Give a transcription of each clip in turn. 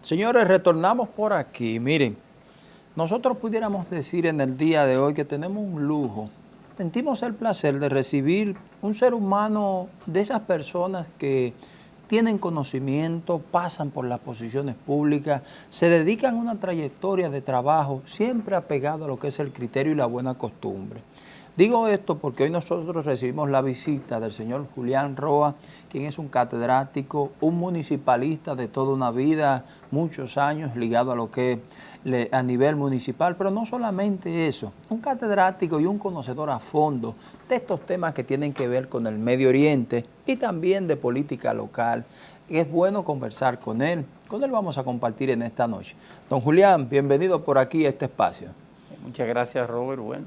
Señores, retornamos por aquí. Miren, nosotros pudiéramos decir en el día de hoy que tenemos un lujo. Sentimos el placer de recibir un ser humano de esas personas que tienen conocimiento, pasan por las posiciones públicas, se dedican a una trayectoria de trabajo siempre apegado a lo que es el criterio y la buena costumbre. Digo esto porque hoy nosotros recibimos la visita del señor Julián Roa, quien es un catedrático, un municipalista de toda una vida, muchos años ligado a lo que a nivel municipal, pero no solamente eso, un catedrático y un conocedor a fondo de estos temas que tienen que ver con el Medio Oriente y también de política local. Es bueno conversar con él. Con él vamos a compartir en esta noche. Don Julián, bienvenido por aquí a este espacio. Muchas gracias, Robert. Bueno,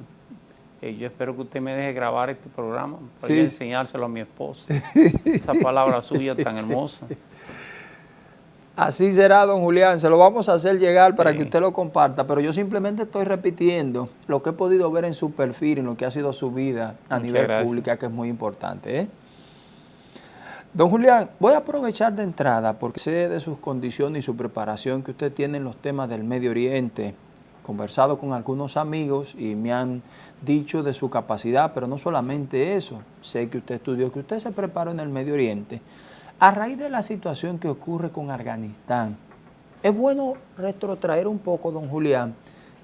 yo espero que usted me deje grabar este programa para Sí. enseñárselo a mi esposa. Esa palabra suya tan hermosa. Así será, don Julián, se lo vamos a hacer llegar para que usted lo comparta, pero yo simplemente estoy repitiendo lo que he podido ver en su perfil, en lo que ha sido su vida a nivel pública, que es muy importante. Don Julián, voy a aprovechar de entrada porque sé de sus condiciones y su preparación que usted tiene en los temas del Medio Oriente. Conversado con algunos amigos y me han dicho de su capacidad, pero no solamente eso, sé que usted estudió, que usted se preparó en el Medio Oriente. A raíz de la situación que ocurre con Afganistán, es bueno retrotraer un poco, don Julián,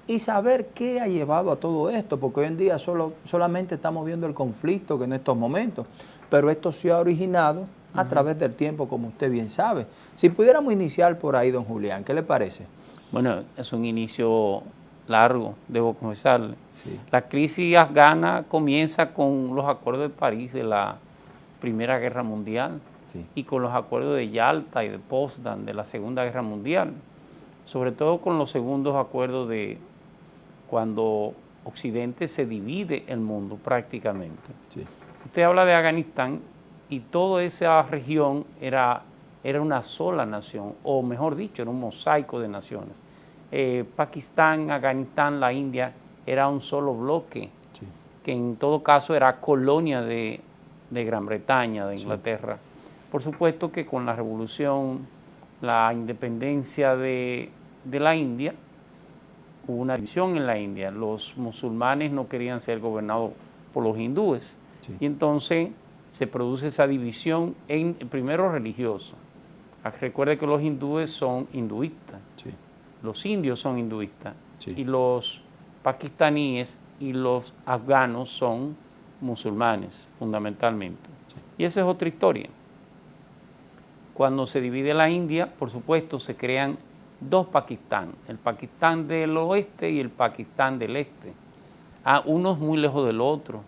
y saber qué ha llevado a todo esto, porque hoy en día solamente estamos viendo el conflicto que en estos momentos, pero esto se ha originado a través del tiempo, como usted bien sabe. Si pudiéramos iniciar por ahí, don Julián, ¿qué le parece? Bueno, es un inicio largo, debo confesarle. Sí. La crisis afgana comienza con los acuerdos de París de la Primera Guerra Mundial. Sí. Y con los acuerdos de Yalta y de Potsdam de la Segunda Guerra Mundial, sobre todo con los segundos acuerdos de cuando Occidente se divide el mundo prácticamente. Sí. Usted habla de Afganistán y toda esa región era una sola nación, o mejor dicho, era un mosaico de naciones. Pakistán, Afganistán, la India, era un solo bloque, sí, que en todo caso era colonia de Gran Bretaña, de Inglaterra. Sí. Por supuesto que con la revolución, la independencia de la India, hubo una división en la India. Los musulmanes no querían ser gobernados por los hindúes. Sí. Y entonces se produce esa división primero religiosa. Recuerde que los hindúes son hinduistas, sí, los indios son hinduistas, sí, y los pakistaníes y los afganos son musulmanes fundamentalmente. Sí. Y esa es otra historia. Cuando se divide la India, por supuesto, se crean dos Pakistán, el Pakistán del oeste y el Pakistán del este, unos muy lejos del otro,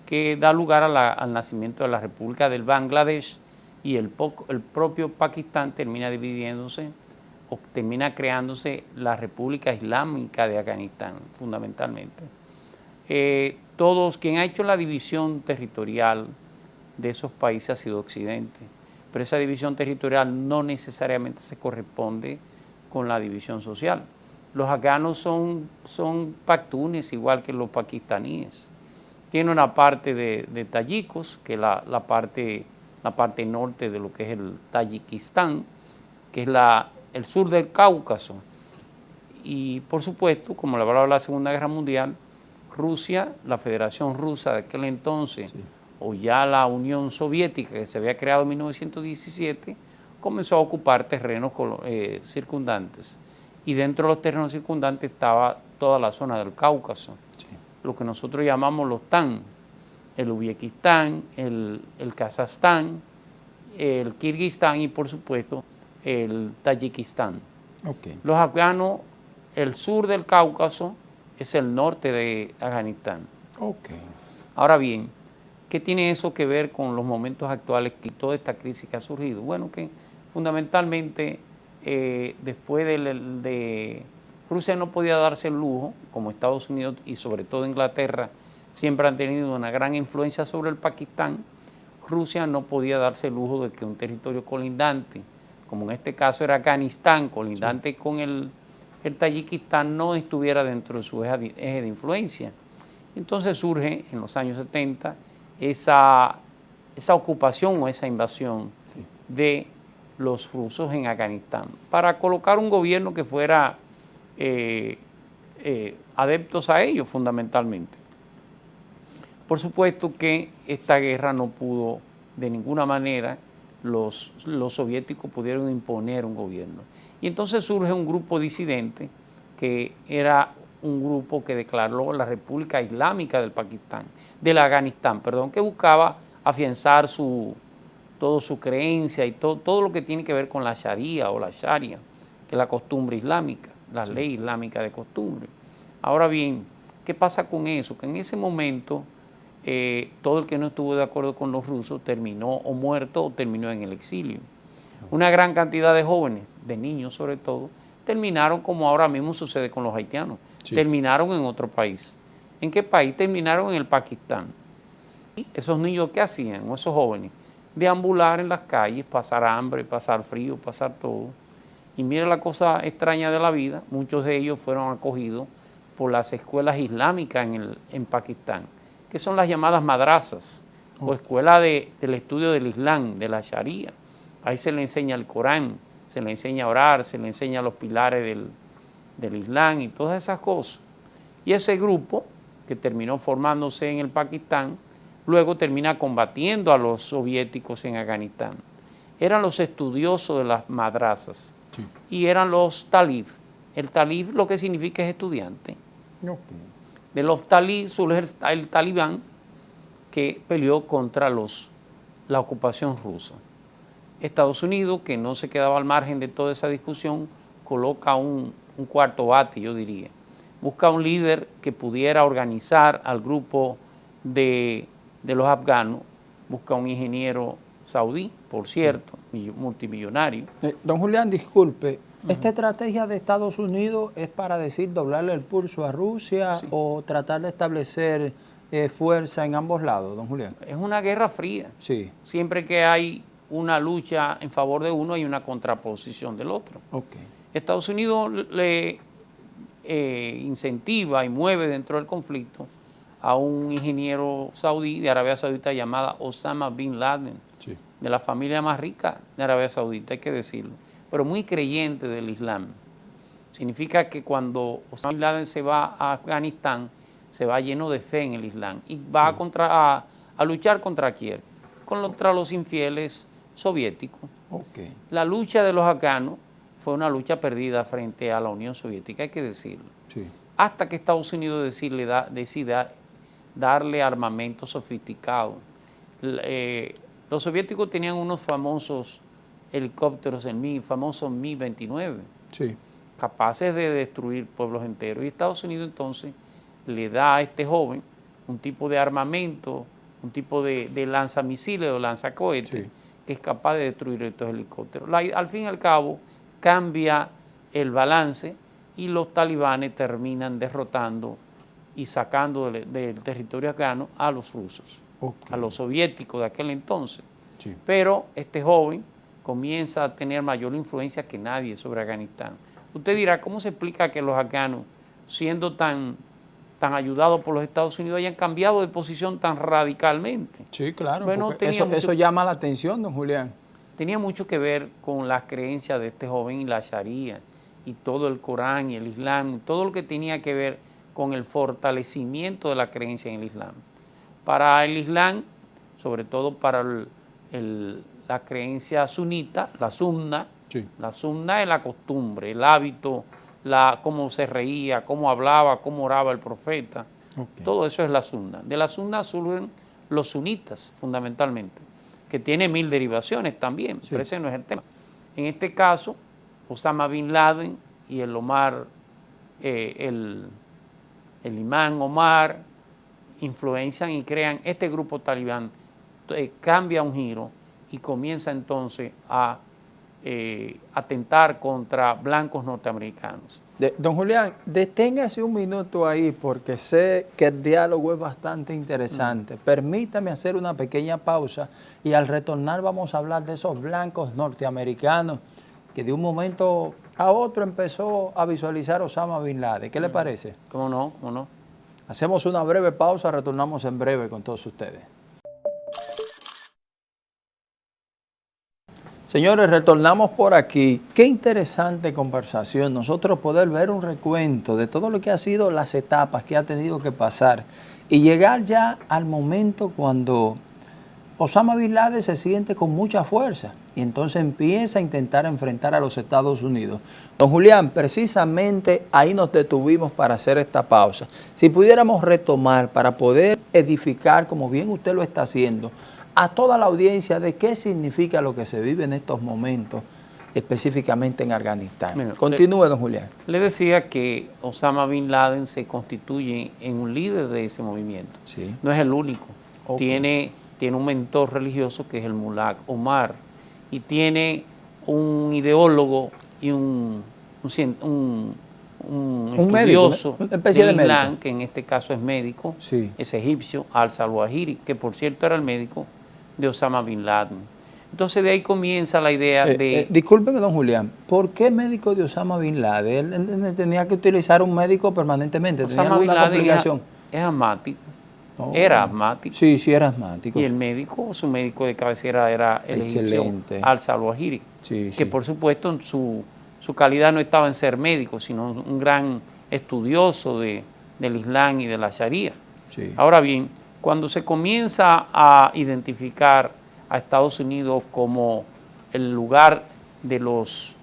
que da lugar al nacimiento de la República del Bangladesh, y el propio Pakistán termina dividiéndose o termina creándose la República Islámica de Afganistán, fundamentalmente. Quien ha hecho la división territorial de esos países ha sido Occidente. Pero esa división territorial no necesariamente se corresponde con la división social. Los afganos son pashtunes igual que los pakistaníes. Tiene una parte de tayikos, que es la parte norte de lo que es el Tayikistán, que es el sur del Cáucaso. Y por supuesto, como le hablaba de la Segunda Guerra Mundial, Rusia, la Federación Rusa de aquel entonces, sí, o ya la Unión Soviética, que se había creado en 1917, comenzó a ocupar terrenos circundantes. Y dentro de los terrenos circundantes estaba toda la zona del Cáucaso, sí, lo que nosotros llamamos los TAN, el Uzbekistán, el Kazajstán, el Kirguistán y por supuesto el Tayikistán. Okay. Los afganos, el sur del Cáucaso es el norte de Afganistán. Okay. Ahora bien, ¿qué tiene eso que ver con los momentos actuales y toda esta crisis que ha surgido? Bueno, que fundamentalmente después de Rusia no podía darse el lujo, como Estados Unidos y sobre todo Inglaterra, siempre han tenido una gran influencia sobre el Pakistán. Rusia no podía darse el lujo de que un territorio colindante, como en este caso era Afganistán, colindante, sí, con el Tayikistán, no estuviera dentro de su eje de influencia. Entonces surge en los años 70 esa ocupación o esa invasión, sí, de los rusos en Afganistán, para colocar un gobierno que fuera adeptos a ellos fundamentalmente. Por supuesto que esta guerra no pudo de ninguna manera, los soviéticos pudieron imponer un gobierno. Y entonces surge un grupo disidente que era un grupo que declaró la República Islámica del Afganistán, que buscaba afianzar toda su creencia y todo lo que tiene que ver con la Sharia o la Sharia, que es la costumbre islámica, la ley islámica de costumbre. Ahora bien, ¿qué pasa con eso? Que en ese momento todo el que no estuvo de acuerdo con los rusos terminó o muerto o terminó en el exilio. Una gran cantidad de jóvenes, de niños sobre todo, terminaron como ahora mismo sucede con los haitianos, terminaron en otro país. ¿En qué país? Terminaron en el Pakistán. ¿Y esos niños qué hacían? O esos jóvenes, deambular en las calles, pasar hambre, pasar frío, pasar todo. Y mire la cosa extraña de la vida, muchos de ellos fueron acogidos por las escuelas islámicas en Pakistán, que son las llamadas madrazas, o escuela del estudio del Islam, de la Sharia. Ahí se le enseña el Corán, se le enseña a orar, se le enseña los pilares del Islam y todas esas cosas. Y ese grupo, que terminó formándose en el Pakistán, luego termina combatiendo a los soviéticos en Afganistán. Eran los estudiosos de las madrazas y eran los talib. El talib lo que significa es estudiante. De los talib surge el talibán, que peleó contra la ocupación rusa. Estados Unidos, que no se quedaba al margen de toda esa discusión, coloca un cuarto bate, yo diría. Busca un líder que pudiera organizar al grupo de los afganos, busca un ingeniero saudí, por cierto, multimillonario. Don Julián, disculpe, ¿esta estrategia de Estados Unidos es para decir doblarle el pulso a Rusia o tratar de establecer fuerza en ambos lados, don Julián? Es una guerra fría. Sí. Siempre que hay una lucha en favor de uno, hay una contraposición del otro. Estados Unidos le incentiva y mueve dentro del conflicto a un ingeniero saudí de Arabia Saudita llamado Osama Bin Laden, de la familia más rica de Arabia Saudita, hay que decirlo, pero muy creyente del Islam. Significa que cuando Osama Bin Laden se va a Afganistán, se va lleno de fe en el Islam y va a luchar ¿contra quién? Contra los infieles soviéticos. La lucha de los afganos fue una lucha perdida frente a la Unión Soviética, hay que decirlo. Hasta que Estados Unidos decida darle armamento sofisticado. Los soviéticos tenían unos famosos helicópteros, famosos Mi-29, capaces de destruir pueblos enteros. Y Estados Unidos entonces le da a este joven un tipo de armamento, un tipo de lanzamisiles o lanzacohetes que es capaz de destruir estos helicópteros. Al fin y al cabo cambia el balance y los talibanes terminan derrotando y sacando del territorio afgano a los rusos, a los soviéticos de aquel entonces. Pero este joven comienza a tener mayor influencia que nadie sobre Afganistán. Usted dirá, ¿cómo se explica que los afganos, siendo tan ayudados por los Estados Unidos, hayan cambiado de posición tan radicalmente? Sí, claro, bueno, eso llama la atención, don Julián. Tenía mucho que ver con las creencias de este joven y la Sharia, y todo el Corán y el Islam, todo lo que tenía que ver con el fortalecimiento de la creencia en el Islam. Para el Islam, sobre todo para la creencia sunita, la sunna es la costumbre, el hábito, cómo se reía, cómo hablaba, cómo oraba el profeta. Todo eso es la sunna. De la sunna surgen los sunitas, fundamentalmente, que tiene 1000 derivaciones también, pero ese no es el tema. En este caso, Osama Bin Laden y el imán Omar influencian y crean este grupo talibán, cambia un giro y comienza entonces a atentar contra blancos norteamericanos. Don Julián, deténgase un minuto ahí porque sé que el diálogo es bastante interesante. Permítame hacer una pequeña pausa y al retornar vamos a hablar de esos blancos norteamericanos que de un momento a otro empezó a visualizar Osama Bin Laden. ¿Qué le parece? ¿Cómo no? ¿Cómo no? Hacemos una breve pausa, retornamos en breve con todos ustedes. Señores, retornamos por aquí. Qué interesante conversación. Nosotros poder ver un recuento de todo lo que ha sido las etapas que ha tenido que pasar y llegar ya al momento cuando Osama Bin Laden se siente con mucha fuerza y entonces empieza a intentar enfrentar a los Estados Unidos. Don Julián, precisamente ahí nos detuvimos para hacer esta pausa. Si pudiéramos retomar para poder edificar, como bien usted lo está haciendo, a toda la audiencia de qué significa lo que se vive en estos momentos, específicamente en Afganistán. Mira, Continúe, don Julián. Le decía que Osama Bin Laden se constituye en un líder de ese movimiento. Sí. No es el único. Okay. Tiene un mentor religioso que es el Mullah Omar y tiene un ideólogo y un estudioso médico, una especie del de Islam, médico, que en este caso es médico, sí, es egipcio, al-Zawahiri, que por cierto era el médico de Osama Bin Laden. Entonces de ahí comienza la idea de... discúlpeme, don Julián, ¿por qué médico de Osama Bin Laden? Él tenía que utilizar un médico permanentemente, Osama Bin Laden es asmático, era asmático. Sí, sí, era asmático. Y el médico, su médico de cabecera era el egipcio al-Zawahiri, sí, que por supuesto su calidad no estaba en ser médico, sino un gran estudioso del Islam y de la Sharia. Sí. Ahora bien, cuando se comienza a identificar a Estados Unidos como el lugar de los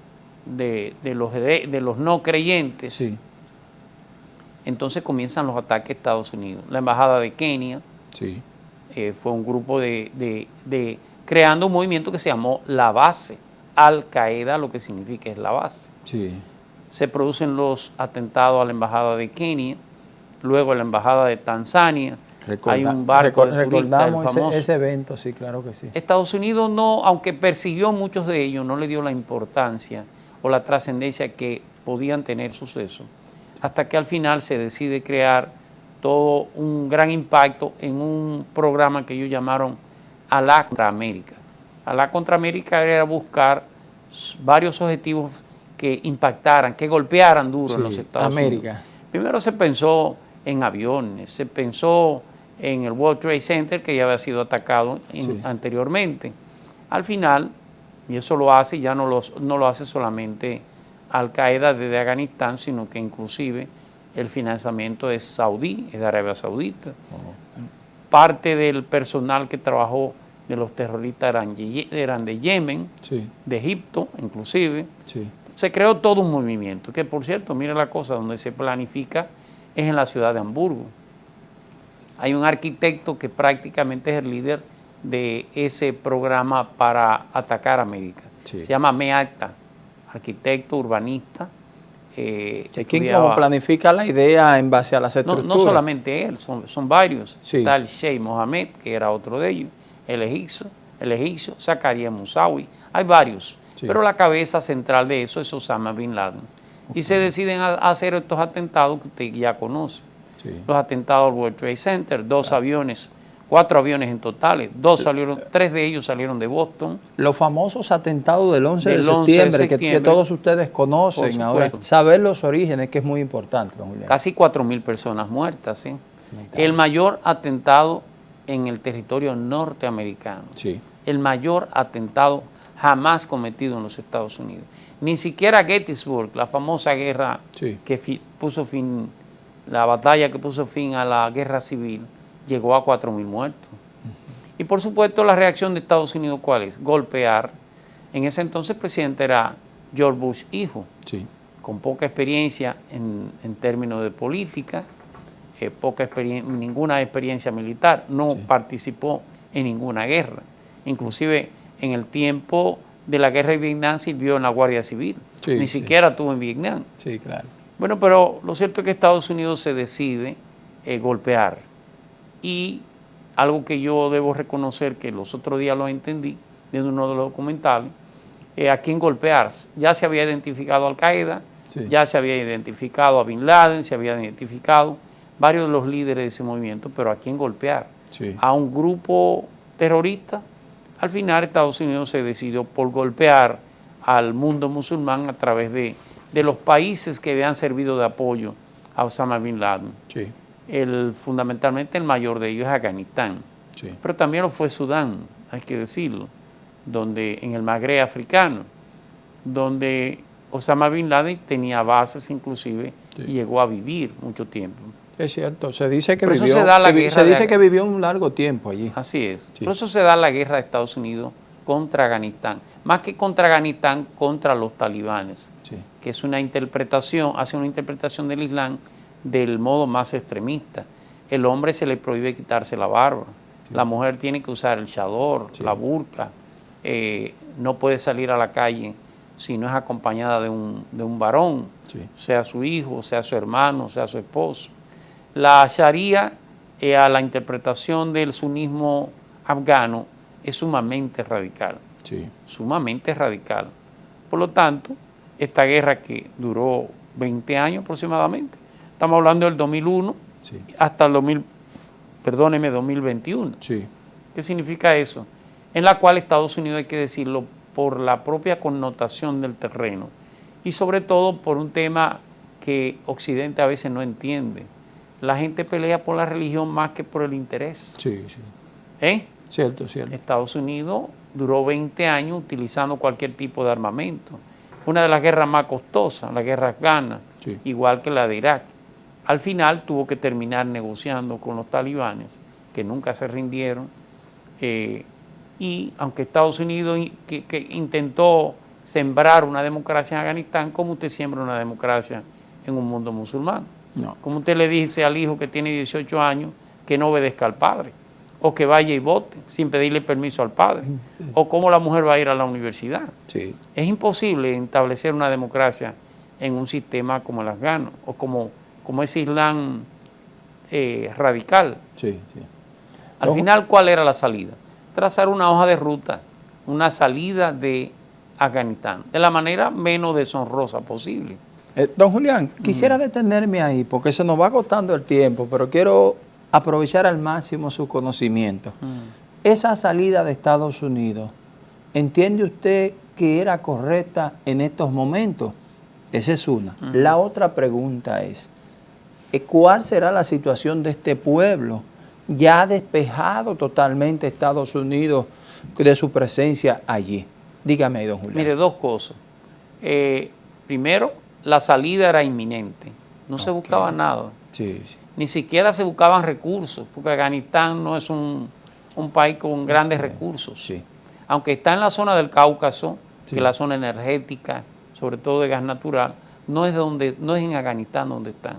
no creyentes, sí, entonces comienzan los ataques a Estados Unidos. La embajada de Kenia sí, fue un grupo creando un movimiento que se llamó La Base. Al-Qaeda, lo que significa es la base. sí. Se producen los atentados a la embajada de Kenia, luego a la embajada de Tanzania. Hay un barco de turistas, el famoso. Ese evento, sí, claro que sí. Estados Unidos no, aunque persiguió muchos de ellos, no le dio la importancia o la trascendencia que podían tener suceso, hasta que al final se decide crear todo un gran impacto en un programa que ellos llamaron Alá contra América. Alá contra América era buscar varios objetivos que impactaran, que golpearan duro en los Estados Unidos. Primero se pensó en aviones, se pensó en el World Trade Center, que ya había sido atacado anteriormente. Al final, y eso lo hace, ya no lo hace solamente Al-Qaeda desde Afganistán, sino que inclusive el financiamiento es saudí, es de Arabia Saudita. Parte del personal que trabajó de los terroristas eran de Yemen, de Egipto inclusive. Se creó todo un movimiento, que por cierto, mire la cosa, donde se planifica es en la ciudad de Hamburgo. Hay un arquitecto que prácticamente es el líder de ese programa para atacar a América. Se llama Meacta, arquitecto, urbanista. ¿Quién como planifica la idea en base a las estructuras? No solamente él, son varios. Está el Sheikh Mohammed, que era otro de ellos, el egipcio Zakaria Musawi. Hay varios, pero la cabeza central de eso es Osama Bin Laden. Y se deciden a hacer estos atentados que usted ya conoce. Los atentados al World Trade Center, 4 aviones en total, 3 de ellos salieron de Boston. Los famosos atentados del 11 de septiembre, que todos ustedes conocen ahora. Saber los orígenes, que es muy importante, don Julián. Casi 4.000 personas muertas. El mayor atentado en el territorio norteamericano. El mayor atentado jamás cometido en los Estados Unidos. Ni siquiera Gettysburg, la famosa guerra que puso fin, la batalla que puso fin a la guerra civil, llegó a 4.000 muertos. Y por supuesto la reacción de Estados Unidos, ¿cuál es? Golpear. En ese entonces el presidente era George Bush hijo, con poca experiencia en términos de política, ninguna experiencia militar, no participó en ninguna guerra. Inclusive en el tiempo de la guerra de Vietnam sirvió en la Guardia Civil, ni siquiera estuvo en Vietnam. Claro. Bueno, pero lo cierto es que Estados Unidos se decide golpear. Y algo que yo debo reconocer, que los otros días lo entendí, viendo uno de los documentales, a quién golpear. Ya se había identificado a Al-Qaeda, ya se había identificado a Bin Laden, se había identificado varios de los líderes de ese movimiento, pero a quién golpear. A un grupo terrorista. Al final Estados Unidos se decidió por golpear al mundo musulmán a través de los países que habían servido de apoyo a Osama Bin Laden. Fundamentalmente el mayor de ellos es Afganistán, pero también lo fue Sudán, hay que decirlo. donde, en el Magreb africano, donde Osama Bin Laden tenía bases inclusive y llegó a vivir mucho tiempo. Es cierto, se dice que Por eso vivió, se da la que vi- guerra se de dice Af- que vivió un largo tiempo allí. Así es. Sí. Por eso se da la guerra de Estados Unidos contra Afganistán. Más que contra Afganistán, contra los talibanes, Sí. que es una interpretación, hace una interpretación del Islam del modo más extremista. El hombre se le prohíbe quitarse la barba. Sí. La mujer tiene que usar el chador, Sí. la burka. No puede salir a la calle si no es acompañada de un varón, Sí. sea su hijo, sea su hermano, sea su esposo. La Sharia, a la interpretación del sunismo afgano, es sumamente radical, Sí. sumamente radical. Por lo tanto, esta guerra que duró 20 años aproximadamente, estamos hablando del 2001 Sí. hasta el 2021. Sí. ¿Qué significa eso? En la cual Estados Unidos, hay que decirlo, por la propia connotación del terreno y sobre todo por un tema que Occidente a veces no entiende. La gente pelea por la religión más que por el interés. Sí, sí. ¿Eh? Cierto, cierto. Estados Unidos duró 20 años utilizando cualquier tipo de armamento. Una de las guerras más costosas, la guerra afgana, Sí. igual que la de Irak. Al final tuvo que terminar negociando con los talibanes, que nunca se rindieron. Y aunque Estados Unidos que intentó sembrar una democracia en Afganistán, ¿cómo usted siembra una democracia en un mundo musulmán? No. ¿Cómo usted le dice al hijo que tiene 18 años que no obedezca al padre? O que vaya y vote sin pedirle permiso al padre. O cómo la mujer va a ir a la universidad. Sí. Es imposible establecer una democracia en un sistema como el afgano o como ese Islam radical. Sí, sí. Al Ojo. final, ¿cuál era la salida? Trazar una hoja de ruta, una salida de Afganistán, de la manera menos deshonrosa posible. Don Julián, quisiera detenerme ahí porque se nos va agotando el tiempo, pero quiero aprovechar al máximo su conocimiento. Esa salida de Estados Unidos, ¿entiende usted que era correcta en estos momentos? Esa es una. La otra pregunta es, ¿cuál será la situación de este pueblo? Ya ha despejado totalmente Estados Unidos de su presencia allí. Dígame ahí, don Julián. Mire, dos cosas. Primero, la salida era inminente. No se buscaba nada. Sí, sí. Ni siquiera se buscaban recursos, porque Afganistán no es un país con grandes recursos. Sí. Aunque está en la zona del Cáucaso, Sí. que es la zona energética, sobre todo de gas natural, no es en Afganistán donde están.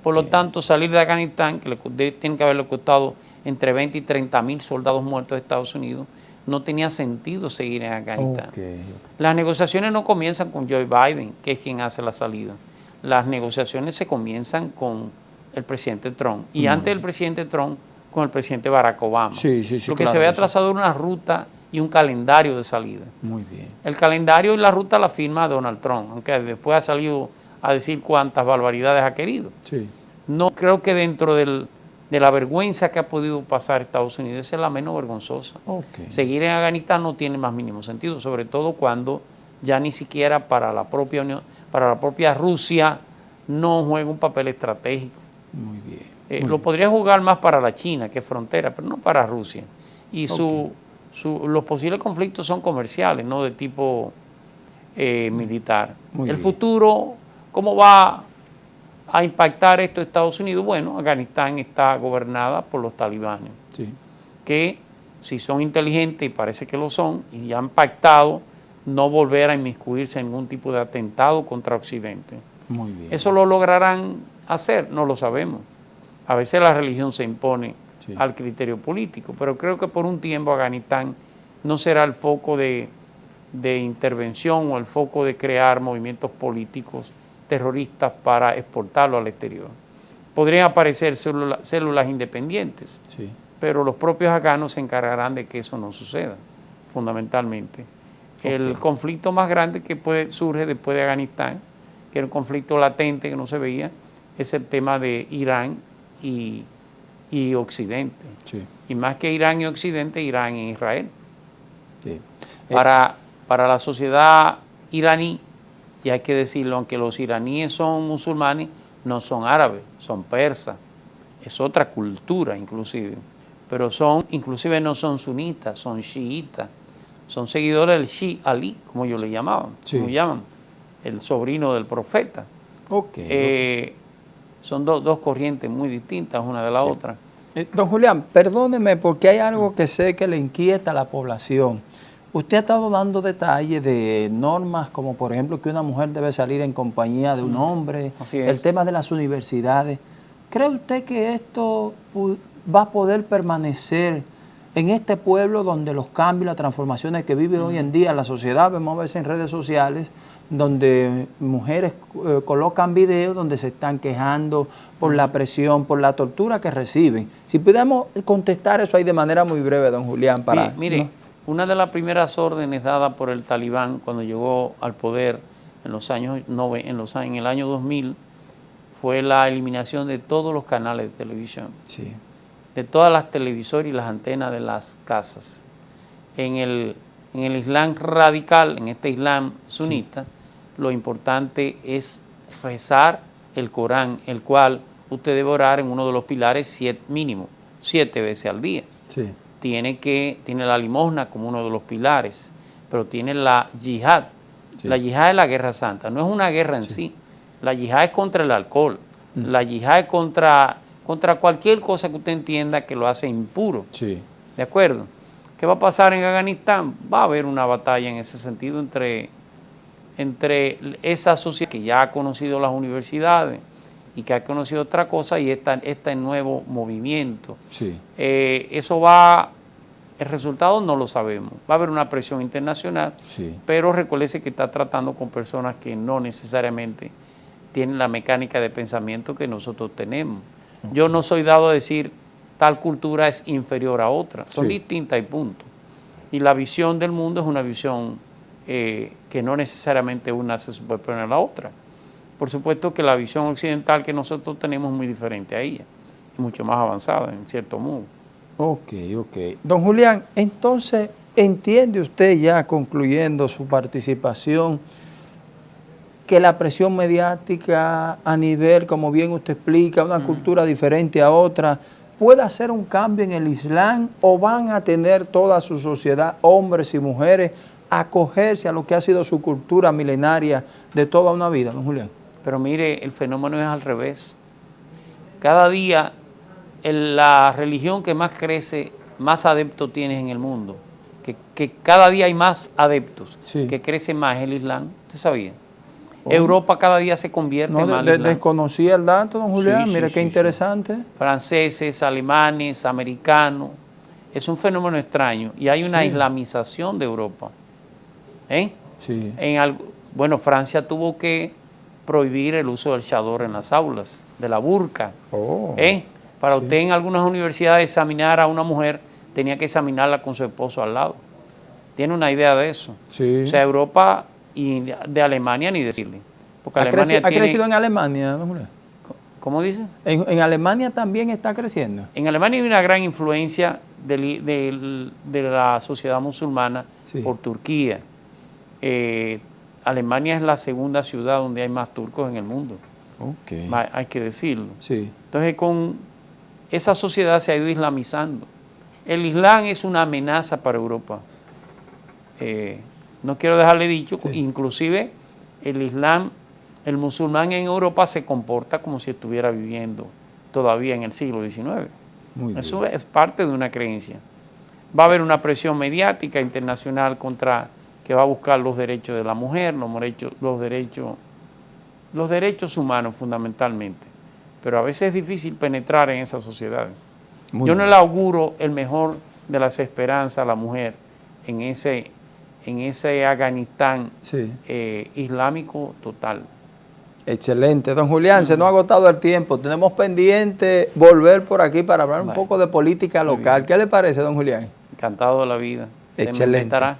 Por lo Ok. tanto, salir de Afganistán, que tiene que haberle costado entre 20 y 30 mil soldados muertos de Estados Unidos, no tenía sentido seguir en Afganistán. Ok. Las negociaciones no comienzan con Joe Biden, que es quien hace la salida. Las negociaciones se comienzan con el presidente Trump. Y antes del presidente Trump, con el presidente Barack Obama. Sí, sí, sí, Lo que claro se ve que sí. trazado una ruta y un calendario de salida. Muy bien. El calendario y la ruta la firma Donald Trump, aunque después ha salido a decir cuántas barbaridades ha querido. Sí. No creo que dentro de la vergüenza que ha podido pasar Estados Unidos, esa es la menos vergonzosa. Ok. Seguir en Afganistán no tiene más mínimo sentido, sobre todo cuando ya ni siquiera para la propia Rusia no juega un papel estratégico. Muy bien. Lo podría jugar más para la China, que es frontera, pero no para Rusia. Y los posibles conflictos son comerciales, no de tipo militar. Muy El bien. futuro, ¿cómo va a impactar esto a Estados Unidos? Bueno, Afganistán está gobernada por los talibanes, Sí. que si son inteligentes, y parece que lo son, y han pactado no volver a inmiscuirse en ningún tipo de atentado contra Occidente. Muy bien. ¿Eso lo lograrán hacer? No lo sabemos. A veces la religión se impone Sí. al criterio político, pero creo que por un tiempo Afganistán no será el foco de intervención o el foco de crear movimientos políticos terroristas para exportarlo al exterior. Podrían aparecer células independientes, Sí. pero los propios afganos se encargarán de que eso no suceda, fundamentalmente. El conflicto más grande que surge después de Afganistán, que era un conflicto latente que no se veía, es el tema de Irán y Occidente. Sí. Y más que Irán y Occidente, Irán e Israel. Sí. Para la sociedad iraní, y hay que decirlo, aunque los iraníes son musulmanes, no son árabes, son persas. Es otra cultura inclusive. Pero inclusive no son sunitas, son chiitas. son seguidores del Shi Ali, como ellos le llamaban, Sí. como llaman, el sobrino del profeta. Ok. Son dos corrientes muy distintas una de la Sí. otra. Don Julián, perdóneme porque hay algo que sé que le inquieta a la población. Usted ha estado dando detalles de normas como por ejemplo que una mujer debe salir en compañía de un hombre, Así es. el tema de las universidades. ¿Cree usted que esto va a poder permanecer en este pueblo donde los cambios, las transformaciones que vive hoy en día la sociedad, vemos a veces en redes sociales, donde mujeres colocan videos donde se están quejando por la presión, por la tortura que reciben? Si pudiéramos contestar eso ahí de manera muy breve, don Julián, para... Mire, ¿no? una de las primeras órdenes dadas por el talibán cuando llegó al poder en el año 2000 fue la eliminación de todos los canales de televisión, Sí, de todas las televisores y las antenas de las casas. En el Islam radical, en este Islam sunita, lo importante es rezar el Corán, el cual usted debe orar en uno de los pilares mínimo, 7 veces al día. sí, Tiene la limosna como uno de los pilares, pero tiene la yihad. Sí. La yihad es la guerra santa, no es una guerra en sí. La yihad es contra el alcohol, la yihad es contra cualquier cosa que usted entienda que lo hace impuro. sí. ¿De acuerdo? ¿Qué va a pasar en Afganistán? Va a haber una batalla en ese sentido entre esa sociedad que ya ha conocido las universidades y que ha conocido otra cosa y este nuevo movimiento. Sí. El resultado no lo sabemos. Va a haber una presión internacional, Sí. pero recuérdese que está tratando con personas que no necesariamente tienen la mecánica de pensamiento que nosotros tenemos. Yo no soy dado a decir tal cultura es inferior a otra, son Sí. distintas y punto. Y la visión del mundo es una visión que no necesariamente una se superpone a la otra. Por supuesto que la visión occidental que nosotros tenemos es muy diferente a ella, y mucho más avanzada en cierto modo. Ok. Don Julián, entonces, ¿entiende usted ya concluyendo su participación que la presión mediática a nivel, como bien usted explica, una cultura diferente a otra, puede hacer un cambio en el Islam o van a tener toda su sociedad, hombres y mujeres, acogerse a lo que ha sido su cultura milenaria de toda una vida, don Julián? Pero mire, el fenómeno es al revés. Cada día la religión que más crece, más adeptos tienes en el mundo. Que cada día hay más adeptos, Sí. que crece más el Islam. ¿Usted sabía? Oh. Europa cada día se convierte No, más al Islam. desconocía el dato, don Julián, Sí, mire sí, qué sí, interesante. Franceses, alemanes, americanos. Es un fenómeno extraño y hay una Sí. islamización de Europa. Sí. Bueno, Francia tuvo que prohibir el uso del chador en las aulas, de la burka. Oh. Para Sí. usted en algunas universidades examinar a una mujer, tenía que examinarla con su esposo al lado. ¿Tiene una idea de eso? Sí. O sea, Europa y de Alemania ni decirle. Porque ¿Ha Alemania tiene... crecido en Alemania, don Julián? ¿Cómo dice? En Alemania también está creciendo. En Alemania hay una gran influencia de la sociedad musulmana Sí. por Turquía. Alemania es la segunda ciudad donde hay más turcos en el mundo, Ok. hay que decirlo. Sí. Entonces, con esa sociedad se ha ido islamizando. El Islam es una amenaza para Europa. No quiero dejarle dicho, Sí. inclusive el Islam, el musulmán en Europa se comporta como si estuviera viviendo todavía en el siglo XIX. Muy bien. Eso es parte de una creencia. Va a haber una presión mediática internacional que va a buscar los derechos de la mujer, los derechos humanos fundamentalmente. Pero a veces es difícil penetrar en esa sociedad. Muy Yo no bien. le auguro el mejor de las esperanzas a la mujer en ese Afganistán Sí. islámico total. Excelente. Don Julián, se nos ha agotado el tiempo. Tenemos pendiente volver por aquí para hablar un Vale. poco de política Muy local. bien. ¿Qué le parece, don Julián? Encantado de la vida. Usted me Excelente. invitará.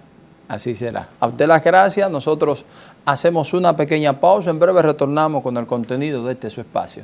Así será. A usted las gracias. Nosotros hacemos una pequeña pausa. En breve retornamos con el contenido de este su espacio.